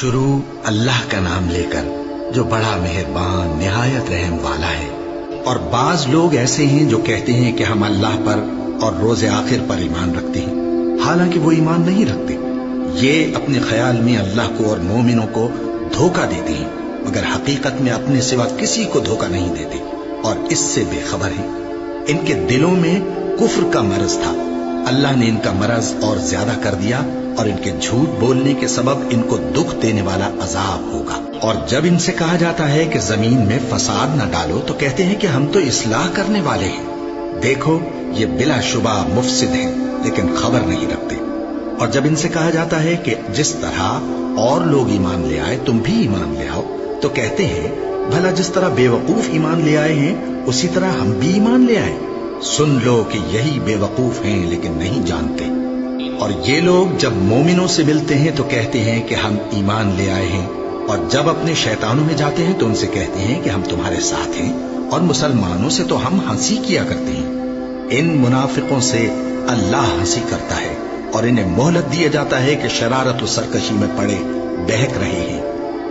شروع اللہ کا نام لے کر جو بڑا مہربان نہایت رحم والا ہے۔ اور بعض لوگ ایسے ہیں جو کہتے ہیں کہ ہم اللہ پر اور روز آخر پر ایمان رکھتے ہیں، حالانکہ وہ ایمان نہیں رکھتے۔ یہ اپنے خیال میں اللہ کو اور مومنوں کو دھوکہ دیتے ہیں، مگر حقیقت میں اپنے سوا کسی کو دھوکہ نہیں دیتے اور اس سے بے خبر ہیں۔ ان کے دلوں میں کفر کا مرض تھا، اللہ نے ان کا مرض اور زیادہ کر دیا، اور ان کے جھوٹ بولنے کے سبب ان کو دکھ دینے والا عذاب ہوگا۔ اور جب ان سے کہا جاتا ہے کہ زمین میں فساد نہ ڈالو تو کہتے ہیں کہ ہم تو اصلاح کرنے والے ہیں۔ دیکھو یہ بلا شبہ مفسد ہیں لیکن خبر نہیں رکھتے۔ اور جب ان سے کہا جاتا ہے کہ جس طرح اور لوگ ایمان لے آئے تم بھی ایمان لے آؤ تو کہتے ہیں بھلا جس طرح بے وقوف ایمان لے آئے ہیں اسی طرح ہم بھی ایمان لے آئے۔ سن لو کہ یہی بے وقوف ہیں لیکن نہیں جانتے۔ اور یہ لوگ جب مومنوں سے ملتے ہیں تو کہتے ہیں کہ ہم ایمان لے آئے ہیں، اور جب اپنے شیطانوں میں جاتے ہیں تو ان سے کہتے ہیں کہ ہم تمہارے ساتھ ہیں، اور مسلمانوں سے تو ہم ہنسی کیا کرتے ہیں۔ ان منافقوں سے اللہ ہنسی کرتا ہے اور انہیں مہلت دیا جاتا ہے کہ شرارت و سرکشی میں پڑے بہک رہے ہیں۔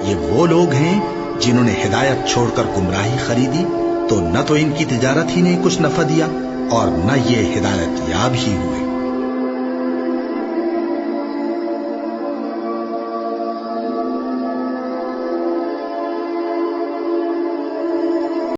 یہ وہ لوگ ہیں جنہوں نے ہدایت چھوڑ کر گمراہی خریدی، تو نہ تو ان کی تجارت ہی نے کچھ نفع دیا اور نہ یہ ہدایت یاب ہی ہوئے۔